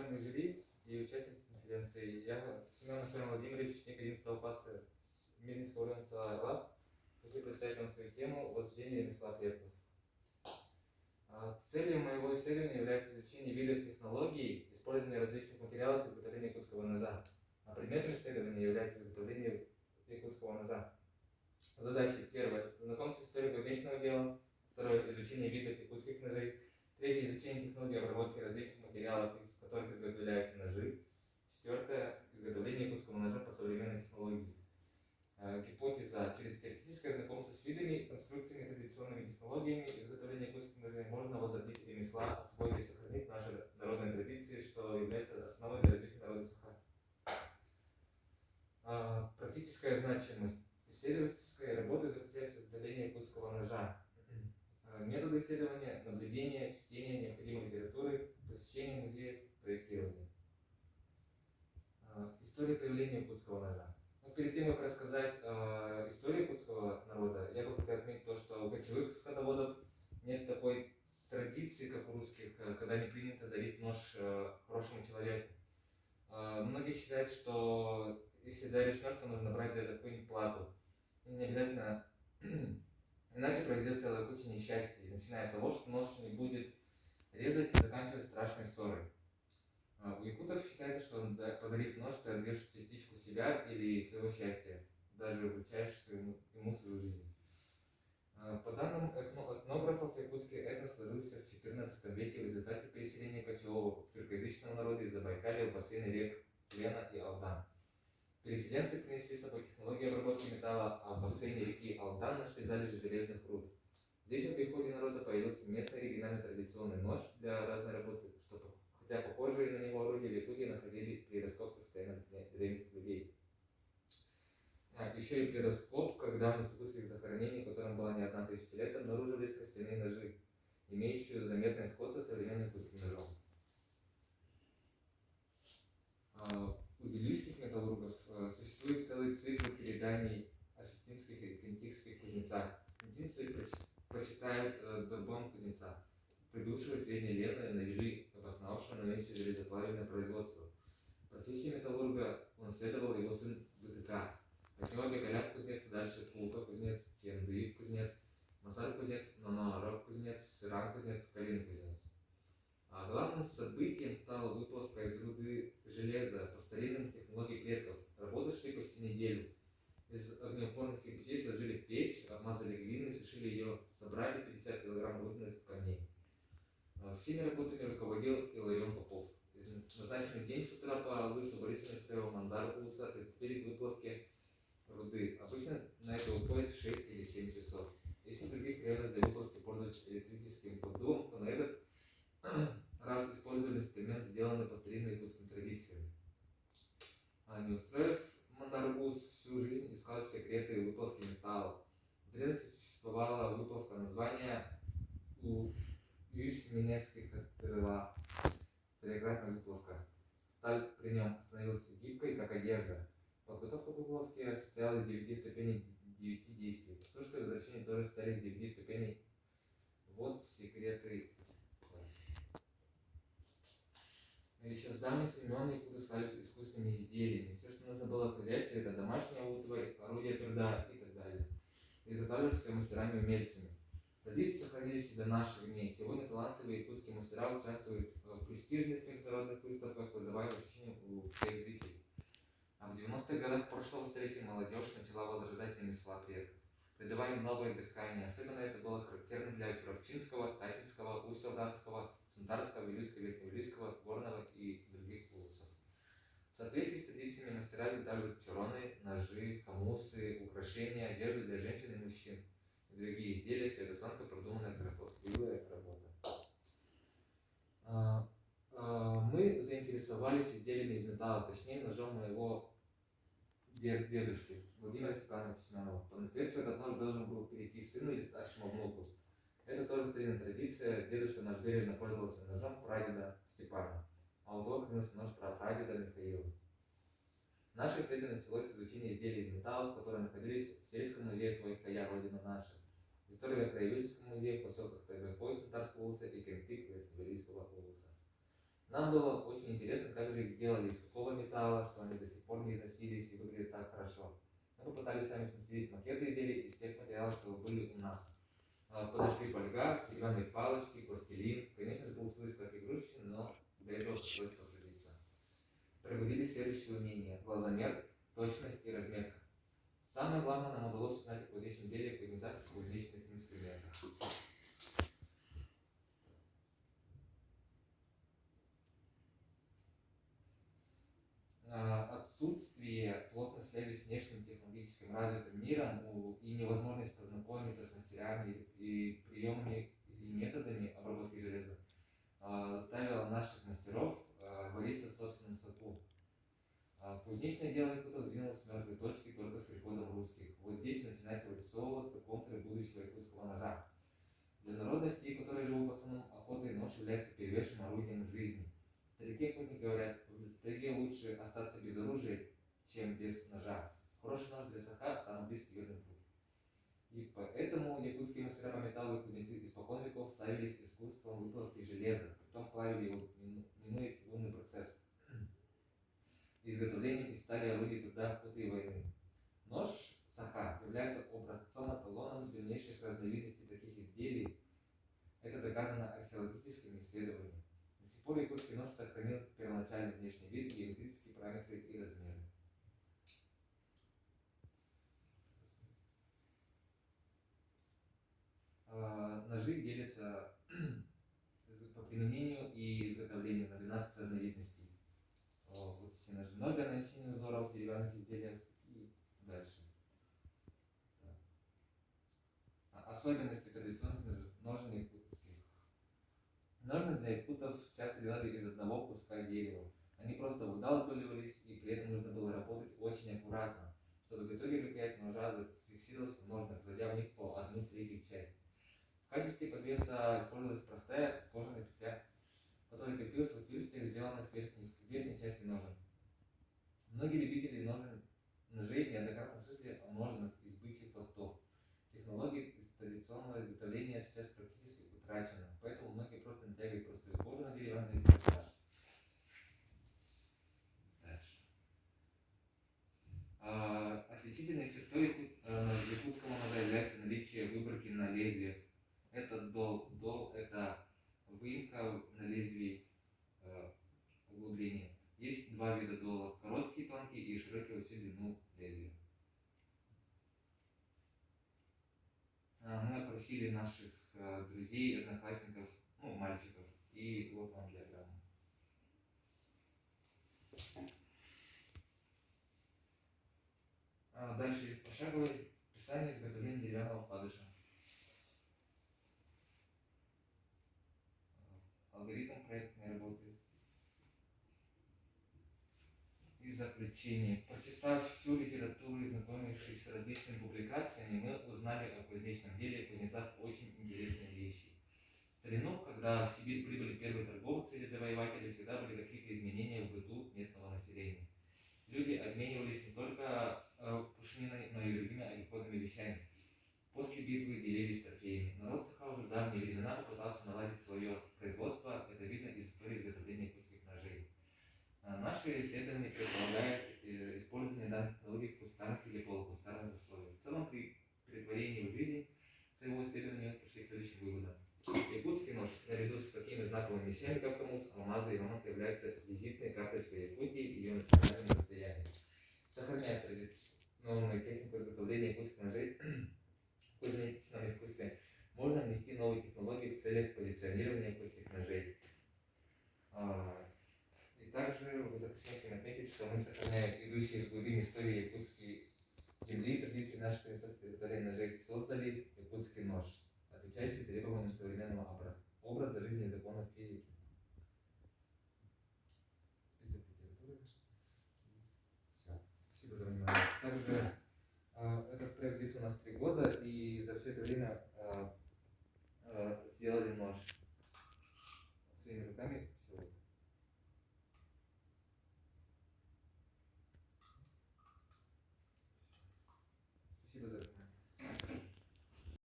уважаемые жюри и участники конференции, я, Семен Анатолий Владимирович, ученик 11 класса Мирнинского района села Орлак, хочу представить вам свою тему «Возрождение ремесла предков». Целью моего исследования является изучение видов технологий, использования различных материалов для изготовления якутского ножа. А предметом исследования является изготовление якутского ножа. Задачи: первое — знакомство с историей кузнечного дела; второе — изучение видов якутских ножей; третье — изучение технологий обработки различных материалов, из которых изготовляются ножи; четвертое — изготовление якутского ножа по современной технологии. Гипотеза: через теоретическое знакомство с видами, конструкциями, традиционными технологиями изготовления якутских ножей можно возродить ремесла, освоить и сохранить наши народные традиции, что является основой для развития народа Саха. Практическая значимость исследовательской работы заключается в изготовлении якутского ножа. Методы исследования: наблюдение, чтение необходимой литературы, посещение музеев, проектирование. История появления якутского ножа. Перед тем, как рассказать историю якутского народа, я бы хотел отметить то, что у кочевых скотоводов нет такой традиции, как у русских, когда не принято дарить нож хорошему человеку. Многие считают, что если даришь нож, то нужно брать за какую-нибудь плату. И не обязательно, иначе произойдет целая куча несчастий, начиная от того, что нож не будет резать и заканчивая страшной ссорой. У якутов считается, что подарив нож, ты отдаешь частичку себя или своего счастья, даже вручаешь ему свою жизнь. По данным этнографов, якутский этнос сложился в XIV веке в результате переселения кочевого тюркоязычного народа из Забайкалья в бассейны рек Лена и Алдан. Переселенцы принесли с собой технологии обработки металла, а в бассейне реки Алдан нашли залежи железных руд. Здесь в обиходе народа появился местный оригинальный традиционный нож для разной работы, хотя похожие на него орудия в Якутии находили при раскопках стоянок древних людей. Еще и при раскопках давних якутских захоронений, которым была не одна тысяча лет, обнаруживались костяные ножи, имеющие заметное сходство с современным якутским ножом. У вилюйских металлургов существует целый цикл переданий о сетинских и кентикских кузнецах. Сетинцы почитают Дорбон кузнеца, придушивая среднее лено на Вилюй, обосновавшего на месте железоплавильное производство. Профессии металлурга унаследовал его сын ВТК. От него Бегалят кузнец, дальше Кулка кузнец, Кендыев кузнец, Масар кузнец, Нонорог кузнец, Сыран кузнец, Калин кузнец. Главным событием стала выплавка из руды железа по старинным технологиям предков. Работы шли почти неделю. Из огнеупорных кирпичей сложили печь, обмазали глиной, сушили ее, собрали 50 кг рудных камней. Всеми работами руководил Иларион Попов. В назначенный день с утра по Лысу Борисовне стоял мандар Улуса, приступили к выплавке руды. Обычно на это уходит 6 или 7 часов. Если в других районах для выплавки пользуются электрическим поддувом, то на этот раз использовали инструмент, сделанный по старинным якутским традициям. Не устроив мандар Улус всю жизнь искал секреты выплавки металла. В древности существовала выплавка названия Юсминецких крыла, троекратная выплавка. Сталь при нем становилась гибкой, как одежда. Подготовка к выплавке состояла из 9 ступеней 9 действий. Сушка и возвращение тоже состояли из 9 ступеней. Вот секреты. Еще с давних времен якуты славились искусственными изделиями. Все, что нужно было в хозяйстве, это домашняя утварь, орудие труда и так далее. Изготавливались мастерами-умельцами. Традиции сохранились и до наших дней. Сегодня талантливые якутские мастера участвуют в престижных международных выставках, вызывая восхищение у своих зрителей. А в 90-х годах прошлого столетия молодежь начала возрождать ремесла предков, придавая им новое дыхание. Особенно это было характерно для Чурапчинского, Татинского, Усть-Алданского, Сунтарского, Вилюйского, Верхневилюйского, Горного и других улусов. В соответствии с традициями мастера изготавливают чароны, ножи, хамусы, украшения, одежду для женщин и мужчин и другие изделия. Все это тонко продуманная работа. Мы заинтересовались изделиями из металла, точнее ножом моего дедушки Владимира Степановича Семенова. По наследству этот нож должен был перейти сыну или старшему внуку. Это тоже старинная традиция. Дедушка наш бережно пользовался ножом прадеда Степана, а у того хранился нож прапрадеда Михаила. Наше исследование началось с изучения изделий из металлов, которые находились в сельском музее Твойхая, родина наша, в историко-краеведческом музее в поселках Тайбэхой, Сунтарского улуса и Кемпик, Верхневилюйского улуса. Нам было очень интересно, как же их делали, из какого металла, что они до сих пор не износились и выглядят так хорошо. Мы попытались сами смастерить макеты изделий из тех материалов, что были у нас. Подошли фольга, деревянные палочки, пластилин. Конечно же, получилось как игрушечное, но для этого пришлось потрудиться. Проводили следующие умения: глазомер, точность и разметка. Самое главное, нам удалось узнать о кузнечном деле, кузнецах и кузнечных инструментах. Отсутствие плотной связи с внешним технологическим развитым миром и невозможность познакомиться с мастерами и приемами и методами обработки железа заставило наших мастеров вариться в собственном соку. Кузнечное дело Якутов сдвинулось с мертвой точки только с приходом русских. Вот здесь начинается вырисовываться контуры будущего якутского ножа. Для народностей, которые живут в основном охотой, нож является первейшим орудием жизни. Старики охотники говорят, в тайге лучше остаться без оружия, чем без ножа. Хороший нож для саха – самый близкий верный путь. И поэтому якутские мастера по металлу и кузнецы испокон веков ставились искусством выплавки железа, потом плавили его, минуя чугунный процесс, изготовлением из стали орудий труда, охоты и войны. Нож саха является образцом, эталоном древнейших разновидностей таких изделий. Это доказано археологическими исследованиями. До сих пор якутский нож сохранил первоначальный внешний вид, геометрические параметры и размеры. Ножи делятся по применению и изготовлению на 12 разновидностей. Вот все ножи. Нож для нанесения узоров в деревянных изделиях и дальше. Особенности традиционных ножен якутских. Ножны для якутов часто делали из одного куска дерева. Они просто выдалбливались, и при этом нужно было работать очень аккуратно, чтобы в итоге рукоять ножа зафиксировалась в ножнах, зайдя в них по 1/3 часть. В качестве подвеса использовалась простая кожаная петля, которая крепилась в отверстиях, сделанных в верхней части ножен. Многие любители ножей неоднократно слышали о ножнах из бычьих хвостов. Технология традиционного изготовления сейчас практически утрачена, поэтому многие просто натягивают простую кожу на деревянный каркас. Дальше. Отличительной чертой якутского ножа является наличие выборки на лезвиях. Это дол, это выемка на лезвии, углубления. Есть два вида долов: короткий, тонкий и широкий во всю длину лезвия. Мы опросили наших друзей, одноклассников, мальчиков, и вот вам диаграмма. Дальше пошаговое описание изготовления деревянного вкладыша. Алгоритм проектной работы. И заключение. Прочитав всю литературу и знакомившись с различными публикациями, мы узнали о кузнечном деле и кузнецах очень интересные вещи. В старину, когда в Сибирь прибыли первые торговцы или завоеватели, всегда были какие-то изменения в быту местного населения. Люди обменивались не только пушниной, но и другими обиходными вещами. После битвы делились трофеями. Народ Саха уже в давние времена попытался наладить свое производство. Это видно из истории изготовления якутских ножей. Наши исследования предполагают использование данных технологий в кустарных или полукустарных условиях. В целом, при претворении в жизнь своего исследования пришли к следующим выводам. Якутский нож, наряду с такими знаковыми вещами, как камус, алмазы и романка, является визитной карточкой Якутии и ее национальным достоянием. Сохраняя традиционную технику изготовления якутских ножей в кузнечном искусстве, можно внести новые технологии в целях позиционирования якутских ножей. И также в заключение хотим отметить, что мы сохраняем идущие из глубин истории якутской земли традиции наших предков изготовления ножей, создали якутский нож, отвечающий требованиям современного образца.